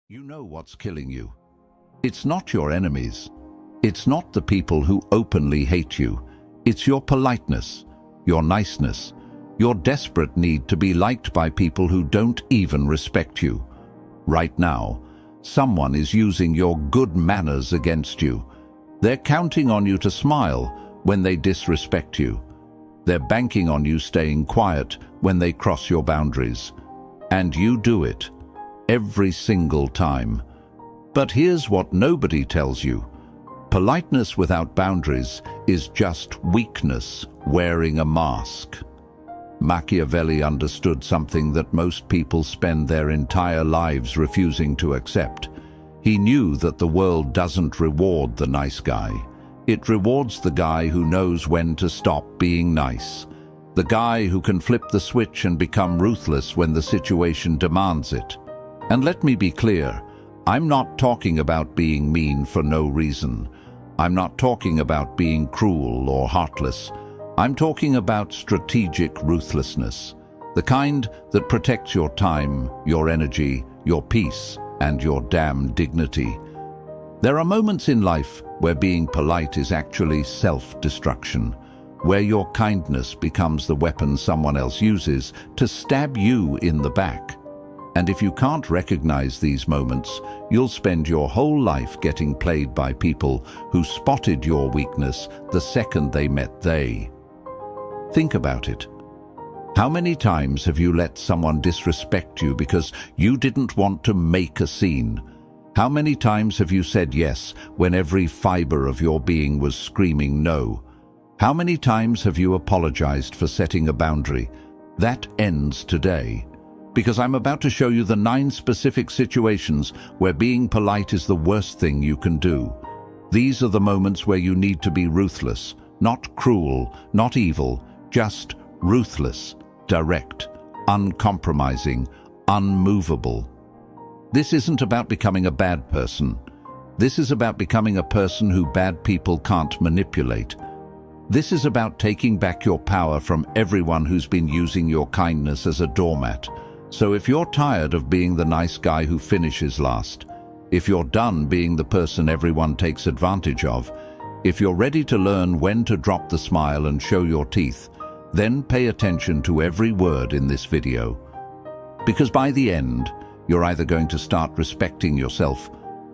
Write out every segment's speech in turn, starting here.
You know what's killing you. It's not your enemies. It's not the people who openly hate you. It's your politeness, your niceness, your desperate need to be liked by people who don't even respect you. Right now, someone is using your good manners against you. They're counting on you to smile when they disrespect you. They're banking on you staying quiet when they cross your boundaries. And you do it. Every single time. But here's what nobody tells you. Politeness without boundaries is just weakness wearing a mask. Machiavelli understood something that most people spend their entire lives refusing to accept. He knew that the world doesn't reward the nice guy. It rewards the guy who knows when to stop being nice. The guy who can flip the switch and become ruthless when the situation demands it. And let me be clear, I'm not talking about being mean for no reason. I'm not talking about being cruel or heartless. I'm talking about strategic ruthlessness, the kind that protects your time, your energy, your peace, and your damn dignity. There are moments in life where being polite is actually self-destruction, where your kindness becomes the weapon someone else uses to stab you in the back. And if you can't recognize these moments, you'll spend your whole life getting played by people who spotted your weakness the second they met they. Think about it. How many times have you let someone disrespect you because you didn't want to make a scene? How many times have you said yes when every fiber of your being was screaming no? How many times have you apologized for setting a boundary? That ends today. Because I'm about to show you the 9 specific situations where being polite is the worst thing you can do. These are the moments where you need to be ruthless, not cruel, not evil, just ruthless, direct, uncompromising, unmovable. This isn't about becoming a bad person. This is about becoming a person who bad people can't manipulate. This is about taking back your power from everyone who's been using your kindness as a doormat. So if you're tired of being the nice guy who finishes last, if you're done being the person everyone takes advantage of, if you're ready to learn when to drop the smile and show your teeth, then pay attention to every word in this video. Because by the end, you're either going to start respecting yourself,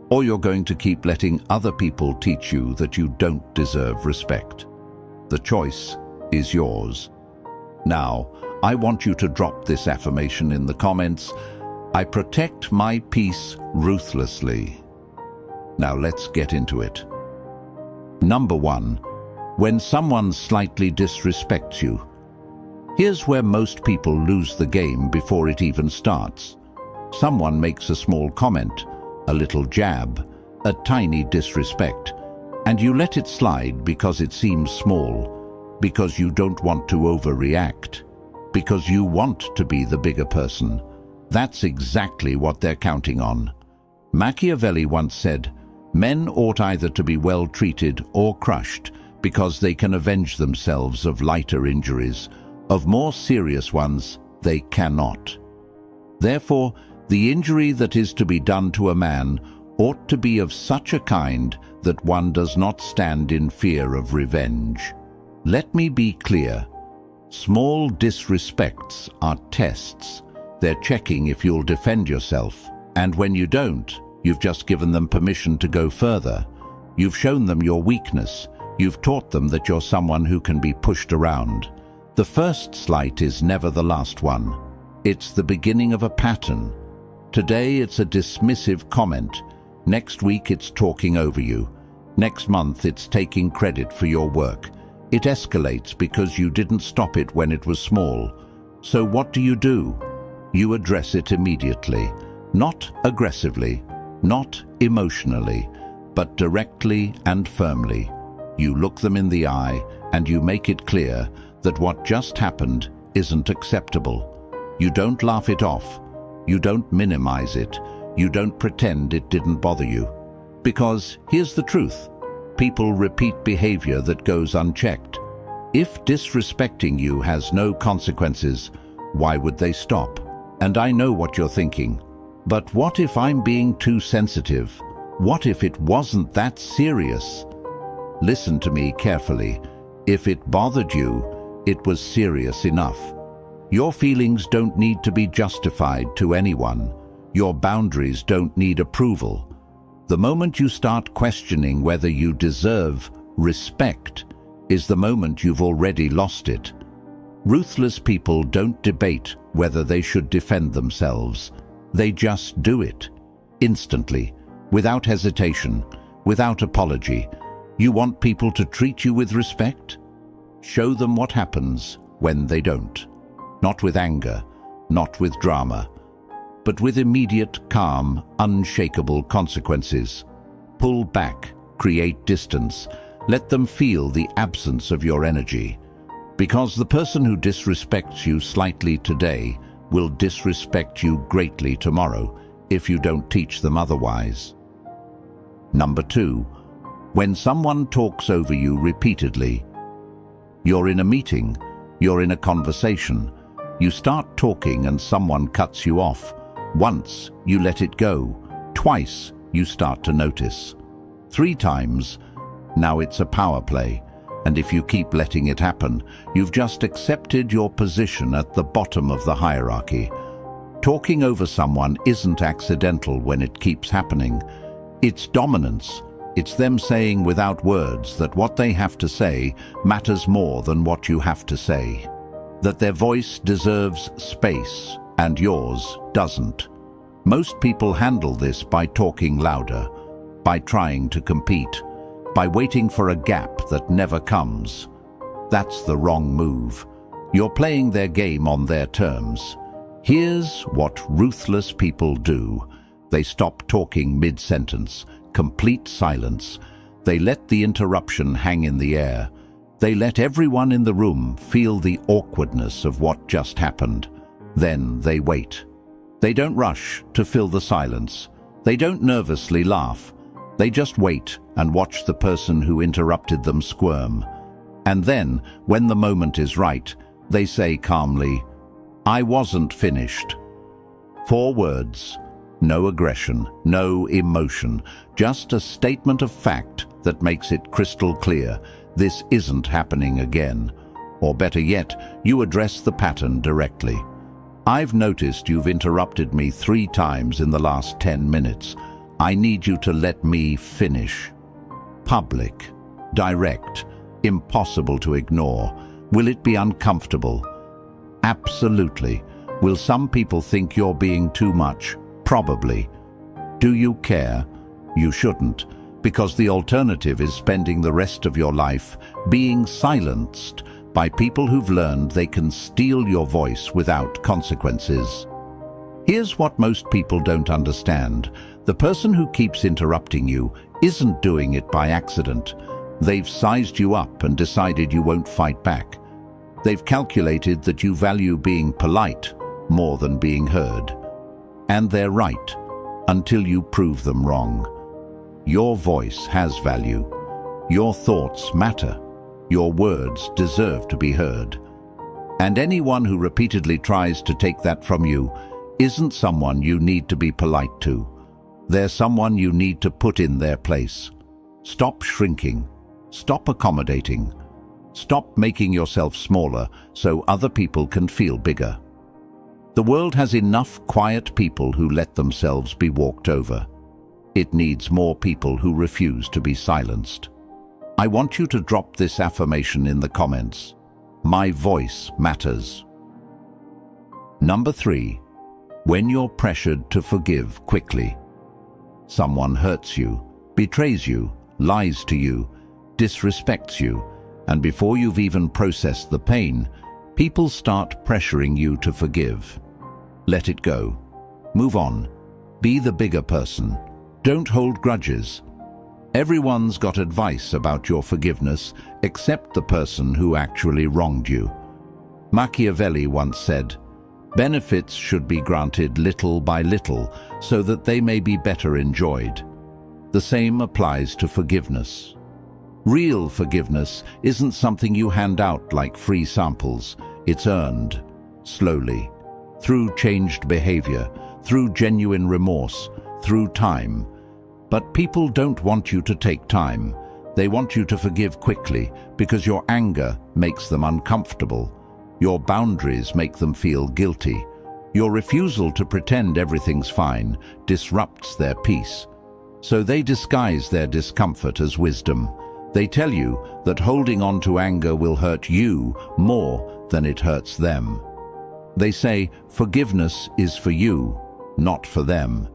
or you're going to keep letting other people teach you that you don't deserve respect. The choice is yours. Now, I want you to drop this affirmation in the comments. I protect my peace ruthlessly. Now let's get into it. Number 1. When someone slightly disrespects you. Here's where most people lose the game before it even starts. Someone makes a small comment, a little jab, a tiny disrespect, and you let it slide because it seems small, because you don't want to overreact, because you want to be the bigger person. That's exactly what they're counting on. Machiavelli once said, "Men ought either to be well treated or crushed because they can avenge themselves of lighter injuries. Of more serious ones, they cannot." Therefore, the injury that is to be done to a man ought to be of such a kind that one does not stand in fear of revenge. Let me be clear. Small disrespects are tests. They're checking if you'll defend yourself. And when you don't, you've just given them permission to go further. You've shown them your weakness. You've taught them that you're someone who can be pushed around. The first slight is never the last one. It's the beginning of a pattern. Today it's a dismissive comment. Next week it's talking over you. Next month it's taking credit for your work. It escalates because you didn't stop it when it was small. So what do? You address it immediately. Not aggressively, not emotionally, but directly and firmly. You look them in the eye and you make it clear that what just happened isn't acceptable. You don't laugh it off. You don't minimize it. You don't pretend it didn't bother you. Because here's the truth. People repeat behavior that goes unchecked. If disrespecting you has no consequences, why would they stop? And I know what you're thinking. But what if I'm being too sensitive? What if it wasn't that serious? Listen to me carefully. If it bothered you, it was serious enough. Your feelings don't need to be justified to anyone. Your boundaries don't need approval. The moment you start questioning whether you deserve respect is the moment you've already lost it. Ruthless people don't debate whether they should defend themselves. They just do it, instantly, without hesitation, without apology. You want people to treat you with respect? Show them what happens when they don't. Not with anger, not with drama, but with immediate, calm, unshakable consequences. Pull back, create distance, let them feel the absence of your energy. Because the person who disrespects you slightly today will disrespect you greatly tomorrow if you don't teach them otherwise. Number 2, when someone talks over you repeatedly. You're in a meeting, you're in a conversation. You start talking and someone cuts you off. Once, you let it go. Twice, you start to notice. 3 times, now it's a power play. And if you keep letting it happen, you've just accepted your position at the bottom of the hierarchy. Talking over someone isn't accidental when it keeps happening. It's dominance. It's them saying without words that what they have to say matters more than what you have to say. That their voice deserves space and yours doesn't. Most people handle this by talking louder, by trying to compete, by waiting for a gap that never comes. That's the wrong move. You're playing their game on their terms. Here's what ruthless people do. They stop talking mid-sentence, complete silence. They let the interruption hang in the air. They let everyone in the room feel the awkwardness of what just happened. Then they wait. They don't rush to fill the silence. They don't nervously laugh. They just wait and watch the person who interrupted them squirm. And then, when the moment is right, they say calmly, "I wasn't finished." 4 words, no aggression, no emotion, just a statement of fact that makes it crystal clear. This isn't happening again. Or better yet, you address the pattern directly. "I've noticed you've interrupted me 3 times in the last 10 minutes. I need you to let me finish." Public, direct, impossible to ignore. Will it be uncomfortable? Absolutely. Will some people think you're being too much? Probably. Do you care? You shouldn't, because the alternative is spending the rest of your life being silenced by people who've learned they can steal your voice without consequences. Here's what most people don't understand. The person who keeps interrupting you isn't doing it by accident. They've sized you up and decided you won't fight back. They've calculated that you value being polite more than being heard. And they're right, until you prove them wrong. Your voice has value. Your thoughts matter. Your words deserve to be heard. And anyone who repeatedly tries to take that from you isn't someone you need to be polite to. They're someone you need to put in their place. Stop shrinking. Stop accommodating. Stop making yourself smaller so other people can feel bigger. The world has enough quiet people who let themselves be walked over. It needs more people who refuse to be silenced. I want you to drop this affirmation in the comments. My voice matters. Number 3, when you're pressured to forgive quickly. Someone hurts you, betrays you, lies to you, disrespects you, and before you've even processed the pain, people start pressuring you to forgive. Let it go. Move on. Be the bigger person. Don't hold grudges. Everyone's got advice about your forgiveness except the person who actually wronged you. Machiavelli once said, "Benefits should be granted little by little so that they may be better enjoyed." The same applies to forgiveness. Real forgiveness isn't something you hand out like free samples. It's earned, slowly, through changed behavior, through genuine remorse, through time. But people don't want you to take time. They want you to forgive quickly because your anger makes them uncomfortable. Your boundaries make them feel guilty. Your refusal to pretend everything's fine disrupts their peace. So they disguise their discomfort as wisdom. They tell you that holding on to anger will hurt you more than it hurts them. They say forgiveness is for you, not for them.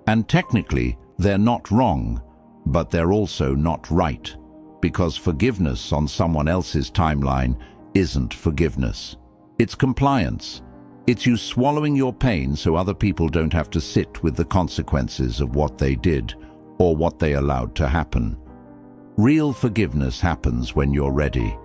And technically, they're not wrong, but they're also not right, because forgiveness on someone else's timeline isn't forgiveness. It's compliance. It's you swallowing your pain so other people don't have to sit with the consequences of what they did or what they allowed to happen. Real forgiveness happens when you're ready,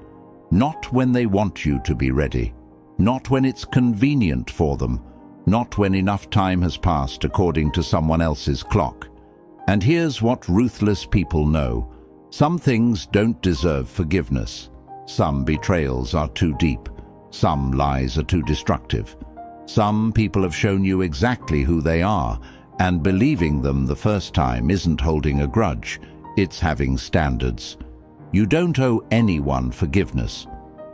not when they want you to be ready, not when it's convenient for them, not when enough time has passed according to someone else's clock. And here's what ruthless people know. Some things don't deserve forgiveness. Some betrayals are too deep. Some lies are too destructive. Some people have shown you exactly who they are, and believing them the first time isn't holding a grudge, it's having standards. You don't owe anyone forgiveness.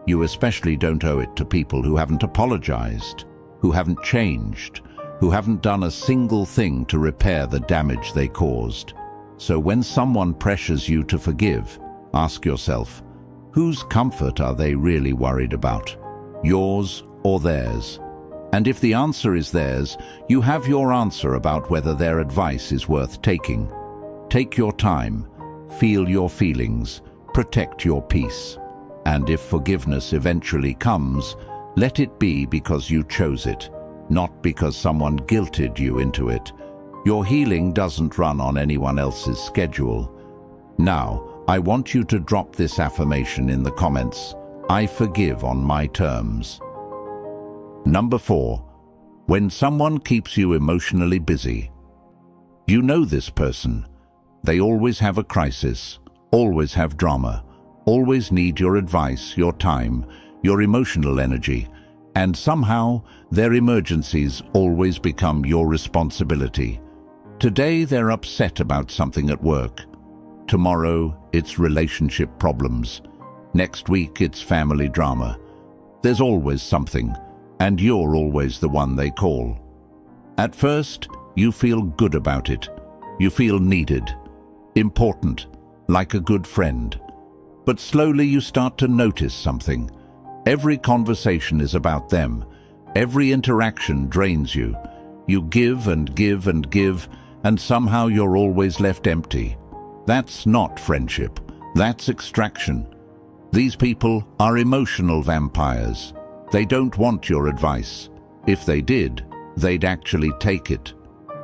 You especially don't owe it to people who haven't apologized, who haven't changed, who haven't done a single thing to repair the damage they caused. So when someone pressures you to forgive, ask yourself, whose comfort are they really worried about? Yours or theirs? And if the answer is theirs, you have your answer about whether their advice is worth taking. Take your time, feel your feelings, protect your peace. And if forgiveness eventually comes, let it be because you chose it, not because someone guilted you into it. Your healing doesn't run on anyone else's schedule. Now, I want you to drop this affirmation in the comments. I forgive on my terms. Number 4. When someone keeps you emotionally busy. You know this person. They always have a crisis, always have drama, always need your advice, your time, your emotional energy, and somehow their emergencies always become your responsibility. Today they're upset about something at work. Tomorrow it's relationship problems. Next week it's family drama. There's always something, and you're always the one they call. At first, you feel good about it. You feel needed, important, like a good friend. But slowly you start to notice something. Every conversation is about them. Every interaction drains you. You give and give and give, and somehow you're always left empty. That's not friendship. That's extraction. These people are emotional vampires. They don't want your advice. If they did, they'd actually take it.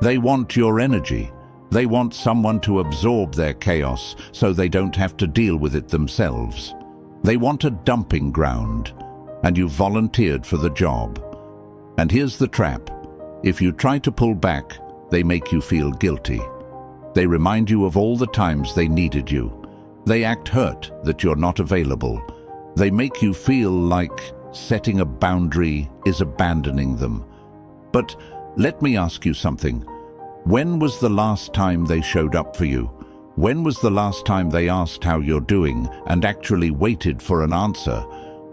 They want your energy. They want someone to absorb their chaos so they don't have to deal with it themselves. They want a dumping ground, and you volunteered for the job. And here's the trap. If you try to pull back, they make you feel guilty. They remind you of all the times they needed you. They act hurt that you're not available. They make you feel like setting a boundary is abandoning them. But let me ask you something. When was the last time they showed up for you? When was the last time they asked how you're doing and actually waited for an answer?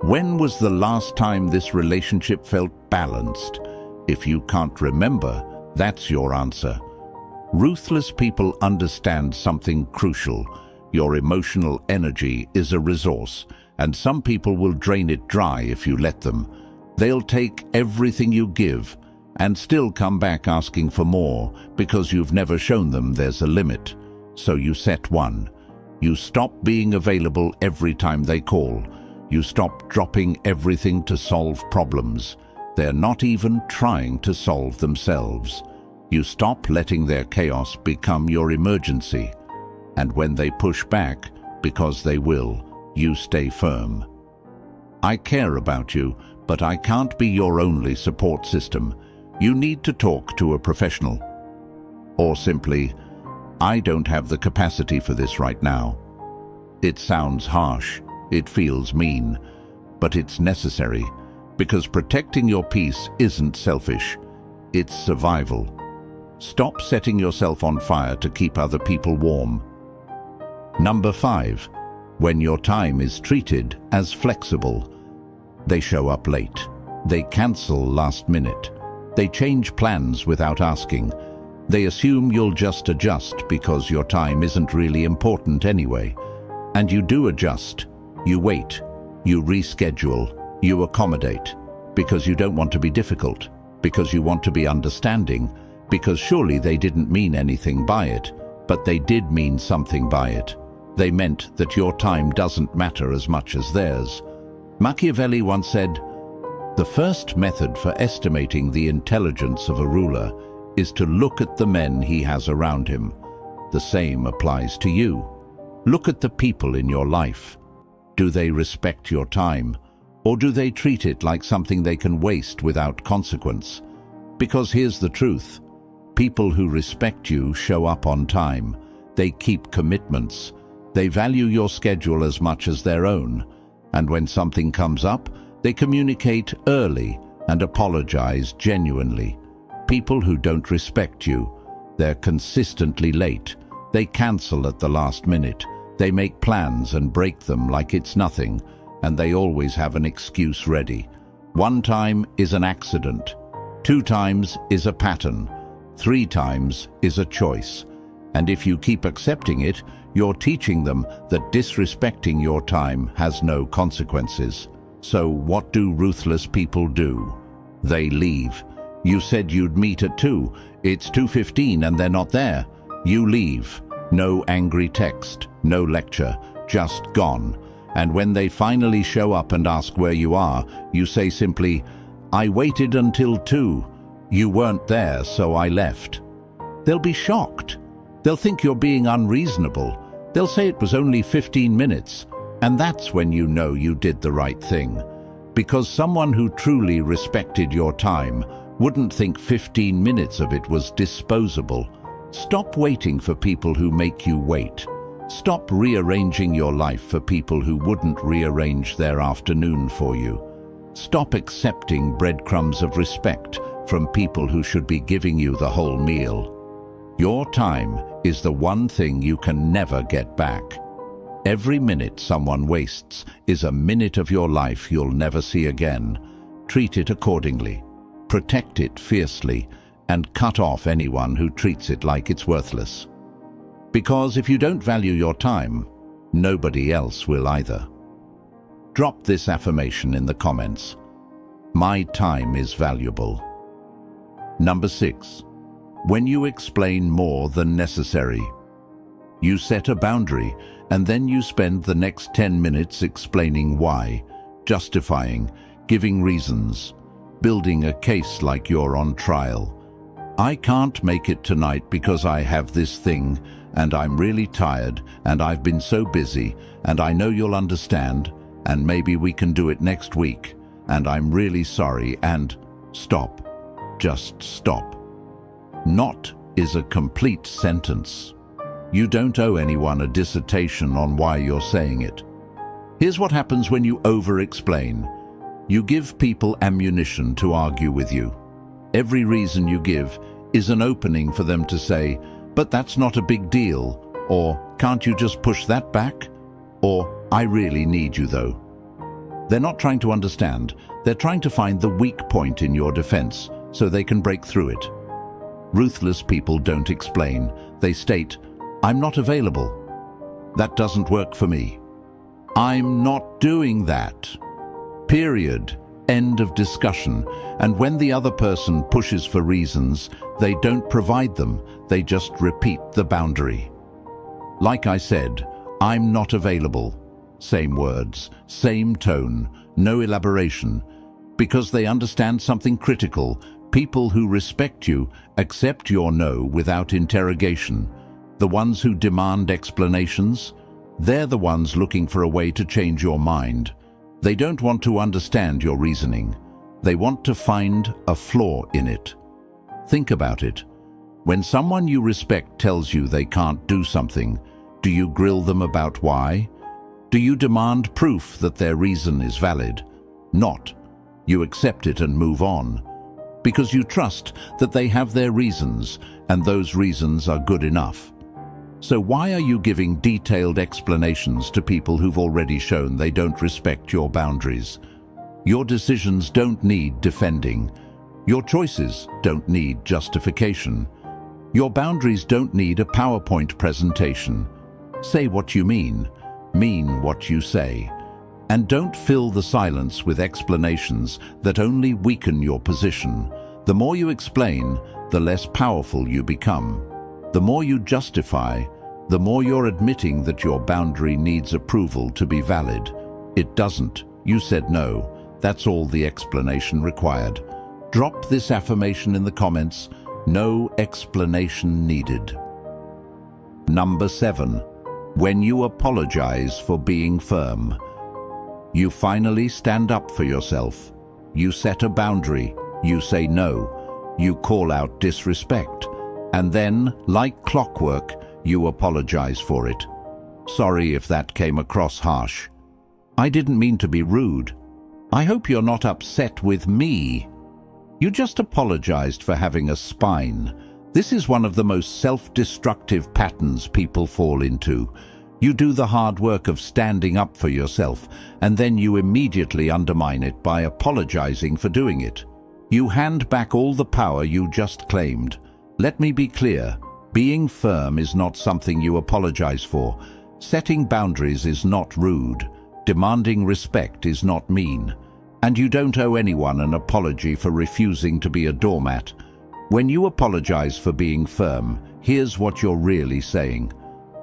When was the last time this relationship felt balanced? If you can't remember, that's your answer. Ruthless people understand something crucial. Your emotional energy is a resource, and some people will drain it dry if you let them. They'll take everything you give and still come back asking for more because you've never shown them there's a limit. So you set one. You stop being available every time they call. You stop dropping everything to solve problems. They're not even trying to solve themselves. You stop letting their chaos become your emergency. And when they push back, because they will, you stay firm. I care about you, but I can't be your only support system. You need to talk to a professional. Or simply, I don't have the capacity for this right now. It sounds harsh, it feels mean, but it's necessary, because protecting your peace isn't selfish, it's survival. Stop setting yourself on fire to keep other people warm. Number 5. When your time is treated as flexible. They show up late. They cancel last minute. They change plans without asking. They assume you'll just adjust because your time isn't really important anyway. And you do adjust. You wait. You reschedule. You accommodate. Because you don't want to be difficult. Because you want to be understanding. Because surely they didn't mean anything by it. But they did mean something by it. They meant that your time doesn't matter as much as theirs. Machiavelli once said, "The first method for estimating the intelligence of a ruler is to look at the men he has around him. The same applies to you. Look at the people in your life. Do they respect your time, or do they treat it like something they can waste without consequence? Because here's the truth. People who respect you show up on time. They keep commitments. They value your schedule as much as their own. And when something comes up, they communicate early and apologize genuinely. People who don't respect you, they're consistently late. They cancel at the last minute. They make plans and break them like it's nothing, and they always have an excuse ready. 1 time is an accident. 2 times is a pattern. 3 times is a choice. And if you keep accepting it, you're teaching them that disrespecting your time has no consequences. So what do ruthless people do? They leave. You said you'd meet at 2. It's 2:15 and they're not there. You leave. No angry text, no lecture, just gone. And when they finally show up and ask where you are, you say simply, "I waited until 2. You weren't there, so I left." They'll be shocked. They'll think you're being unreasonable. They'll say it was only 15 minutes. And that's when you know you did the right thing. Because someone who truly respected your time wouldn't think 15 minutes of it was disposable. Stop waiting for people who make you wait. Stop rearranging your life for people who wouldn't rearrange their afternoon for you. Stop accepting breadcrumbs of respect from people who should be giving you the whole meal. Your time is the one thing you can never get back. Every minute someone wastes is a minute of your life you'll never see again. Treat it accordingly. Protect it fiercely, and cut off anyone who treats it like it's worthless. Because if you don't value your time, nobody else will either. Drop this affirmation in the comments. My time is valuable. Number 6. When you explain more than necessary. You set a boundary, and then you spend the next 10 minutes explaining why, justifying, giving reasons, building a case like you're on trial. I can't make it tonight because I have this thing, and I'm really tired, and I've been so busy, and I know you'll understand, and maybe we can do it next week, and I'm really sorry, and stop. Just stop. Not is a complete sentence. You don't owe anyone a dissertation on why you're saying it. Here's what happens when you over-explain. You give people ammunition to argue with you. Every reason you give is an opening for them to say, "But that's not a big deal," or "Can't you just push that back?" or "I really need you though." They're not trying to understand. They're trying to find the weak point in your defense so they can break through it. Ruthless people don't explain. They state, "I'm not available. That doesn't work for me. I'm not doing that. Period. End of discussion." And when the other person pushes for reasons, they don't provide them. They just repeat the boundary. Like I said, "I'm not available." Same words, same tone, no elaboration. Because they understand something critical. People who respect you accept your no without interrogation. The ones who demand explanations, they're the ones looking for a way to change your mind. They don't want to understand your reasoning. They want to find a flaw in it. Think about it. When someone you respect tells you they can't do something, do you grill them about why? Do you demand proof that their reason is valid? Not. You accept it and move on. because you trust that they have their reasons, and those reasons are good enough. So why are you giving detailed explanations to people who've already shown they don't respect your boundaries? Your decisions don't need defending. Your choices don't need justification. Your boundaries don't need a PowerPoint presentation. Say what you mean what you say. And don't fill the silence with explanations that only weaken your position. The more you explain, the less powerful you become. The more you justify, the more you're admitting that your boundary needs approval to be valid. It doesn't. You said no. That's all the explanation required. Drop this affirmation in the comments. No explanation needed. Number 7. When you apologize for being firm. You finally stand up for yourself. You set a boundary. You say no. You call out disrespect. And then, like clockwork, you apologize for it. Sorry if that came across harsh. I didn't mean to be rude. I hope you're not upset with me. You just apologized for having a spine. This is one of the most self-destructive patterns people fall into. You do the hard work of standing up for yourself, and then you immediately undermine it by apologizing for doing it. You hand back all the power you just claimed. Let me be clear. Being firm is not something you apologize for. Setting boundaries is not rude. Demanding respect is not mean. And you don't owe anyone an apology for refusing to be a doormat. When you apologize for being firm, here's what you're really saying.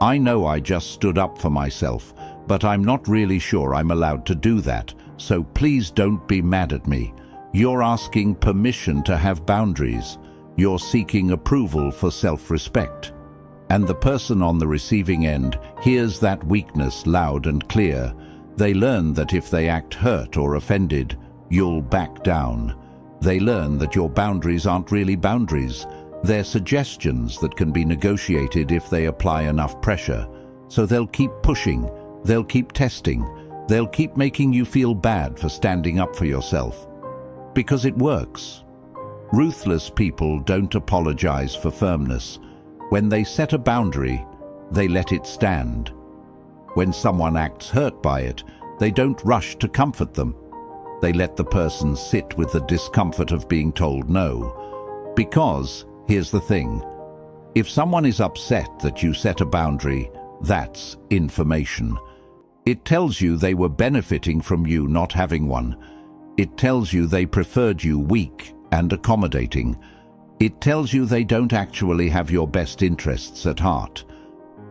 I know I just stood up for myself, but I'm not really sure I'm allowed to do that, so please don't be mad at me. You're asking permission to have boundaries. You're seeking approval for self-respect. And the person on the receiving end hears that weakness loud and clear. They learn that if they act hurt or offended, you'll back down. They learn that your boundaries aren't really boundaries. They're suggestions that can be negotiated if they apply enough pressure. So they'll keep pushing, they'll keep testing, they'll keep making you feel bad for standing up for yourself. Because it works. Ruthless people don't apologize for firmness. When they set a boundary, they let it stand. When someone acts hurt by it, they don't rush to comfort them. They let the person sit with the discomfort of being told no. Because, here's the thing, if someone is upset that you set a boundary, that's information. It tells you they were benefiting from you not having one. It tells you they preferred you weak and accommodating. It tells you they don't actually have your best interests at heart.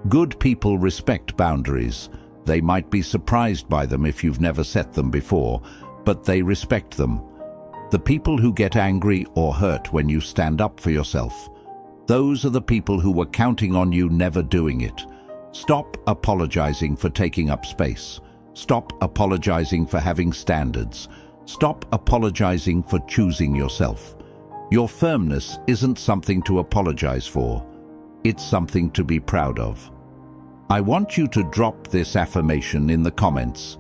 Good people respect boundaries. They might be surprised by them if you've never set them before, but they respect them. The people who get angry or hurt when you stand up for yourself, those are the people who were counting on you never doing it. Stop apologizing for taking up space. Stop apologizing for having standards. Stop apologizing for choosing yourself. Your firmness isn't something to apologize for. It's something to be proud of. I want you to drop this affirmation in the comments.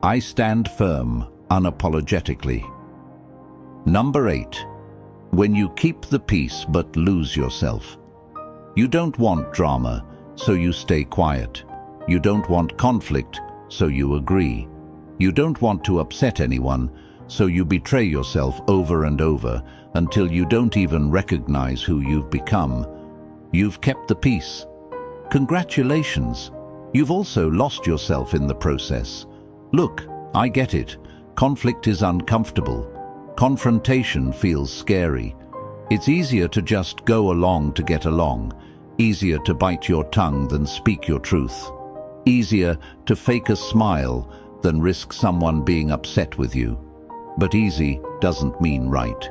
I stand firm, unapologetically. Number 8. When you keep the peace but lose yourself. You don't want drama, so you stay quiet. You don't want conflict, so you agree. You don't want to upset anyone, so you betray yourself over and over until you don't even recognize who you've become. You've kept the peace. Congratulations. You've also lost yourself in the process. Look, I get it. Conflict is uncomfortable. Confrontation feels scary. It's easier to just go along to get along. Easier to bite your tongue than speak your truth. Easier to fake a smile than risk someone being upset with you. But easy doesn't mean right.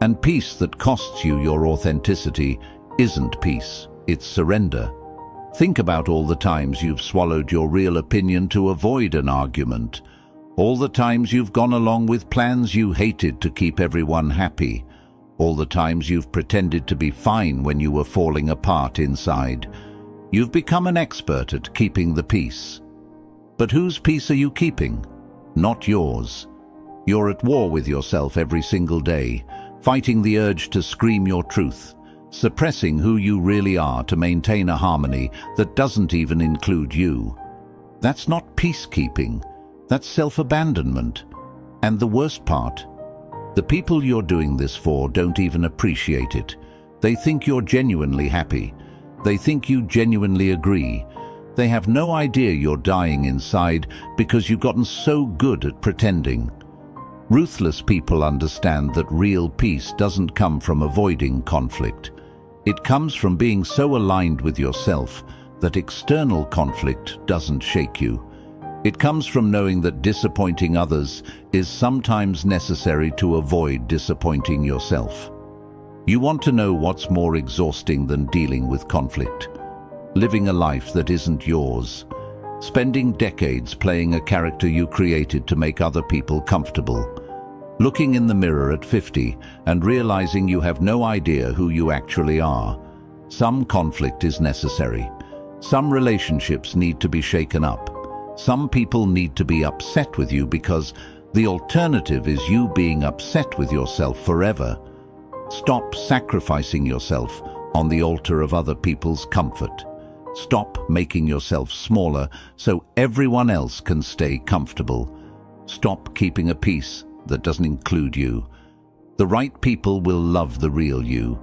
And peace that costs you your authenticity isn't peace, it's surrender. Think about all the times you've swallowed your real opinion to avoid an argument. All the times you've gone along with plans you hated to keep everyone happy. All the times you've pretended to be fine when you were falling apart inside. You've become an expert at keeping the peace. But whose peace are you keeping? Not yours. You're at war with yourself every single day, fighting the urge to scream your truth, suppressing who you really are to maintain a harmony that doesn't even include you. That's not peacekeeping, that's self-abandonment. And the worst part, the people you're doing this for don't even appreciate it. They think you're genuinely happy. They think you genuinely agree. They have no idea you're dying inside because you've gotten so good at pretending. Ruthless people understand that real peace doesn't come from avoiding conflict. It comes from being so aligned with yourself that external conflict doesn't shake you. It comes from knowing that disappointing others is sometimes necessary to avoid disappointing yourself. You want to know what's more exhausting than dealing with conflict? Living a life that isn't yours. Spending decades playing a character you created to make other people comfortable. Looking in the mirror at 50 and realizing you have no idea who you actually are. Some conflict is necessary. Some relationships need to be shaken up. Some people need to be upset with you because the alternative is you being upset with yourself forever. Stop sacrificing yourself on the altar of other people's comfort. Stop making yourself smaller so everyone else can stay comfortable. Stop keeping a peace that doesn't include you. The right people will love the real you.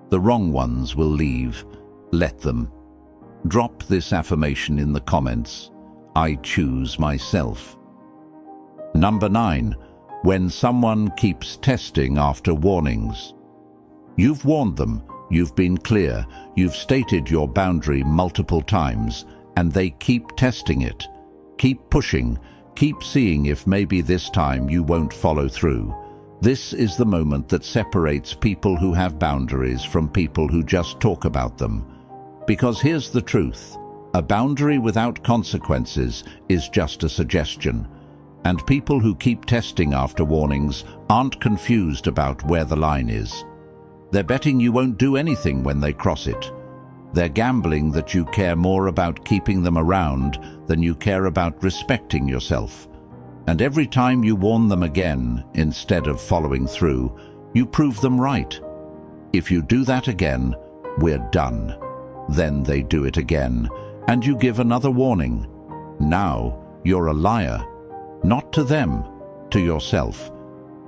The wrong ones will leave. Let them. Drop this affirmation in the comments. I choose myself. Number 9. When someone keeps testing after warnings. You've warned them. You've been clear, you've stated your boundary multiple times, and they keep testing it. Keep pushing, keep seeing if maybe this time you won't follow through. This is the moment that separates people who have boundaries from people who just talk about them. Because here's the truth, a boundary without consequences is just a suggestion. And people who keep testing after warnings aren't confused about where the line is. They're betting you won't do anything when they cross it. They're gambling that you care more about keeping them around than you care about respecting yourself. And every time you warn them again, instead of following through, you prove them right. If you do that again, we're done. Then they do it again, and you give another warning. Now you're a liar. Not to them, to yourself.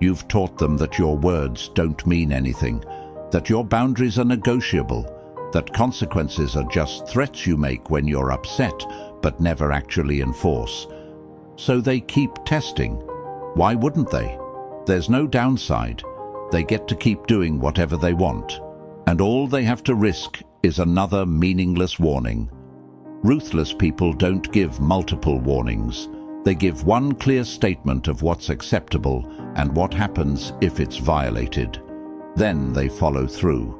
You've taught them that your words don't mean anything, that your boundaries are negotiable, that consequences are just threats you make when you're upset, but never actually enforce. So they keep testing. Why wouldn't they? There's no downside. They get to keep doing whatever they want. And all they have to risk is another meaningless warning. Ruthless people don't give multiple warnings. They give one clear statement of what's acceptable and what happens if it's violated. Then they follow through.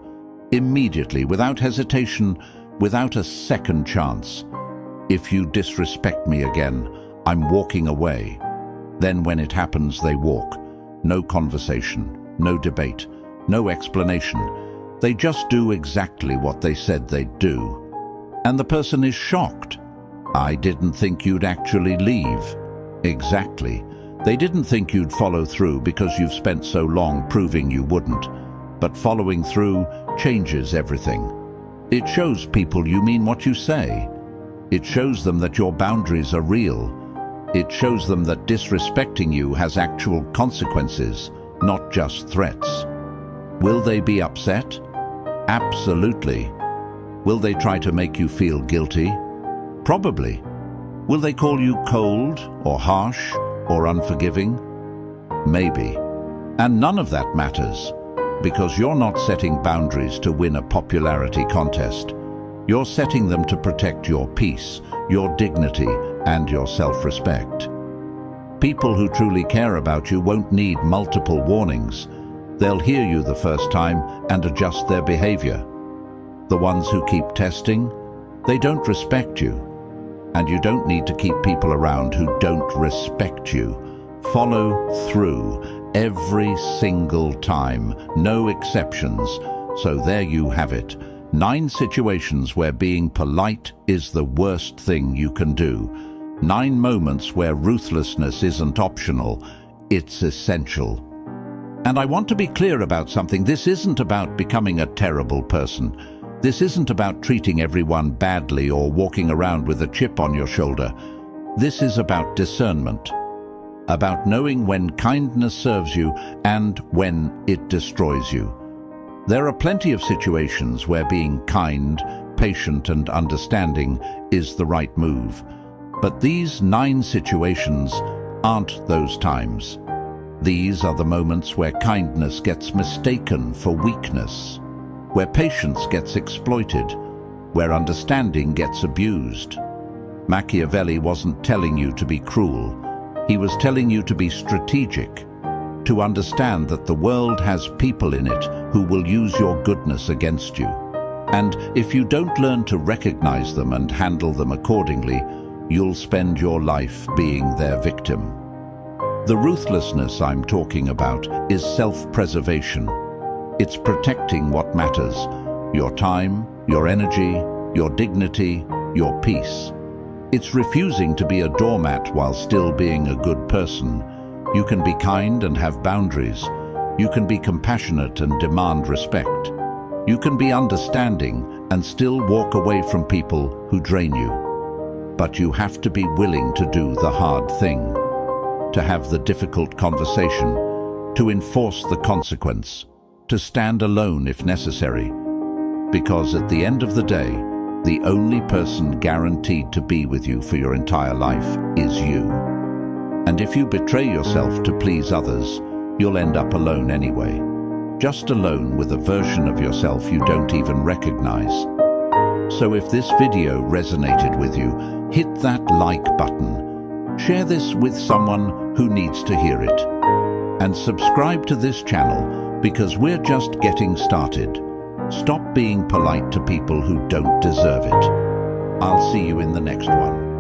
Immediately, without hesitation, without a second chance. If you disrespect me again, I'm walking away. Then when it happens, they walk. No conversation, no debate, no explanation. They just do exactly what they said they'd do. And the person is shocked. I didn't think you'd actually leave. Exactly. They didn't think you'd follow through because you've spent so long proving you wouldn't. But following through changes everything. It shows people you mean what you say. It shows them that your boundaries are real. It shows them that disrespecting you has actual consequences, not just threats. Will they be upset? Absolutely. Will they try to make you feel guilty? Probably. Will they call you cold or harsh or unforgiving? Maybe. And none of that matters, because you're not setting boundaries to win a popularity contest. You're setting them to protect your peace, your dignity, and your self-respect. People who truly care about you won't need multiple warnings. They'll hear you the first time and adjust their behavior. The ones who keep testing, they don't respect you. And you don't need to keep people around who don't respect you. Follow through every single time, no exceptions. So there you have it. 9 situations where being polite is the worst thing you can do. 9 moments where ruthlessness isn't optional, it's essential. And I want to be clear about something. This isn't about becoming a terrible person. This isn't about treating everyone badly or walking around with a chip on your shoulder. This is about discernment, about knowing when kindness serves you and when it destroys you. There are plenty of situations where being kind, patient and understanding is the right move. But these 9 situations aren't those times. These are the moments where kindness gets mistaken for weakness, where patience gets exploited, where understanding gets abused. Machiavelli wasn't telling you to be cruel. He was telling you to be strategic, to understand that the world has people in it who will use your goodness against you. And if you don't learn to recognize them and handle them accordingly, you'll spend your life being their victim. The ruthlessness I'm talking about is self-preservation. It's protecting what matters: your time, your energy, your dignity, your peace. It's refusing to be a doormat while still being a good person. You can be kind and have boundaries. You can be compassionate and demand respect. You can be understanding and still walk away from people who drain you. But you have to be willing to do the hard thing, to have the difficult conversation, to enforce the consequence, to stand alone if necessary. Because at the end of the day, the only person guaranteed to be with you for your entire life is you. And if you betray yourself to please others, you'll end up alone anyway. Just alone with a version of yourself you don't even recognize. So if this video resonated with you, hit that like button. Share this with someone who needs to hear it. And subscribe to this channel because we're just getting started. Stop being polite to people who don't deserve it. I'll see you in the next one.